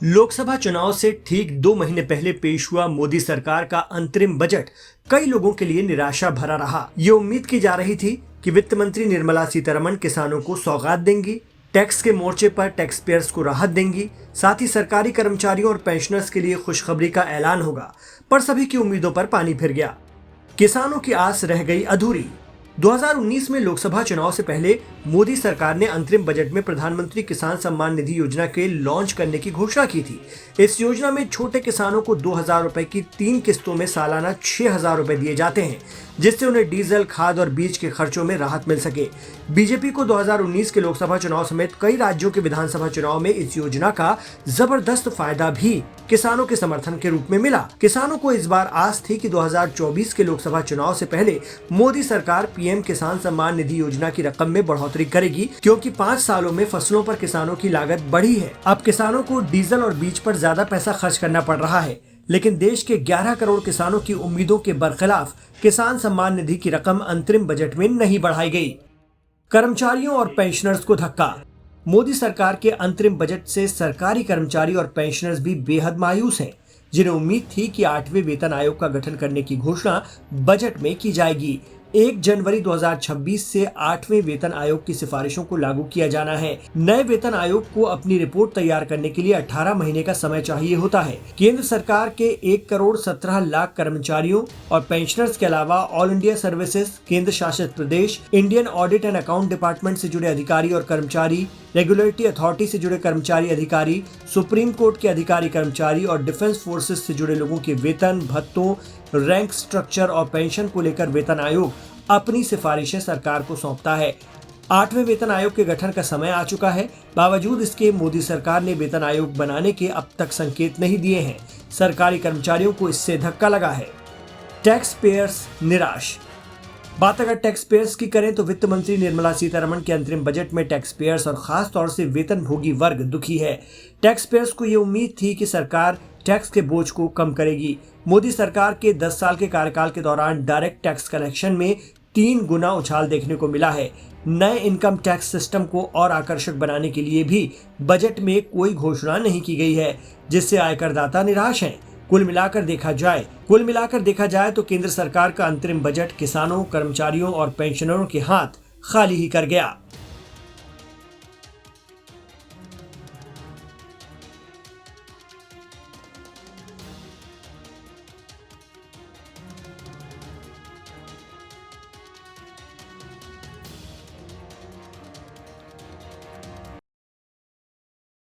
लोकसभा चुनाव से ठीक 2 महीने पहले पेश हुआ मोदी सरकार का अंतरिम बजट कई लोगों के लिए निराशा भरा रहा। ये उम्मीद की जा रही थी कि वित्त मंत्री निर्मला सीतारमण किसानों को सौगात देंगी, टैक्स के मोर्चे पर टैक्स पेयर्स को राहत देंगी, साथ ही सरकारी कर्मचारियों और पेंशनर्स के लिए खुशखबरी का ऐलान होगा। पर सभी की उम्मीदों पर पानी फिर गया। किसानों की आस रह गई अधूरी। 2019 में लोकसभा चुनाव से पहले मोदी सरकार ने अंतरिम बजट में प्रधानमंत्री किसान सम्मान निधि योजना के लॉन्च करने की घोषणा की थी। इस योजना में छोटे किसानों को 2,000 रुपए की 3 किस्तों में सालाना 6,000 रुपए दिए जाते हैं, जिससे उन्हें डीजल, खाद और बीज के खर्चों में राहत मिल सके। बीजेपी को 2019 के लोकसभा चुनाव समेत कई राज्यों के विधानसभा चुनाव में इस योजना का जबरदस्त फायदा भी किसानों के समर्थन के रूप में मिला। किसानों को इस बार आस थी कि 2024 के लोकसभा चुनाव से पहले मोदी सरकार पीएम किसान सम्मान निधि योजना की रकम में बढ़ोतरी करेगी, क्योंकि 5 सालों में फसलों पर किसानों की लागत बढ़ी है। अब किसानों को डीजल और बीज पर ज्यादा पैसा खर्च करना पड़ रहा है, लेकिन देश के 11 करोड़ किसानों की उम्मीदों के बरखिलाफ किसान सम्मान निधि की रकम अंतरिम बजट में नहीं बढ़ाई गई। कर्मचारियों और पेंशनर्स को धक्का। मोदी सरकार के अंतरिम बजट से सरकारी कर्मचारी और पेंशनर्स भी बेहद मायूस हैं, जिन्हें उम्मीद थी कि 8वें वेतन आयोग का गठन करने की घोषणा बजट में की जाएगी। 1 जनवरी 2026 से 8वें वेतन आयोग की सिफारिशों को लागू किया जाना है। नए वेतन आयोग को अपनी रिपोर्ट तैयार करने के लिए 18 महीने का समय चाहिए होता है। केंद्र सरकार के 1 करोड़ 17 लाख कर्मचारियों और पेंशनर्स के अलावा ऑल इंडिया सर्विसेज, केंद्र शासित प्रदेश, Indian audit and account department से जुड़े अधिकारी और कर्मचारी, रेगुलेटरी अथॉरिटी से जुड़े कर्मचारी अधिकारी, सुप्रीम कोर्ट के अधिकारी कर्मचारी और डिफेंस फोर्सेस से जुड़े लोगों के वेतन, भत्तों, रैंक स्ट्रक्चर और पेंशन को लेकर वेतन आयोग अपनी सिफारिशें सरकार को सौंपता है। 8वें वेतन आयोग के गठन का समय आ चुका है। बावजूद इसके मोदी सरकार ने वेतन आयोग बनाने के अब तक संकेत नहीं दिए हैं। सरकारी कर्मचारियों को इससे धक्का लगा है। टैक्स पेयर्स निराश। बात अगर टैक्स पेयर्स की करें तो वित्त मंत्री निर्मला सीतारमण के अंतरिम बजट में टैक्स पेयर्स और खास तौर से वेतनभोगी वर्ग दुखी है। टैक्स पेयर्स को ये उम्मीद थी कि सरकार टैक्स के बोझ को कम करेगी। मोदी सरकार के 10 साल के कार्यकाल के दौरान डायरेक्ट टैक्स कलेक्शन में 3 गुना उछाल देखने को मिला है। नए इनकम टैक्स सिस्टम को और आकर्षक बनाने के लिए भी बजट में कोई घोषणा नहीं की गई है, जिससे आयकरदाता निराश हैं। कुल मिलाकर देखा जाए तो केंद्र सरकार का अंतरिम बजट किसानों, कर्मचारियों और पेंशनरों के हाथ खाली ही कर गया।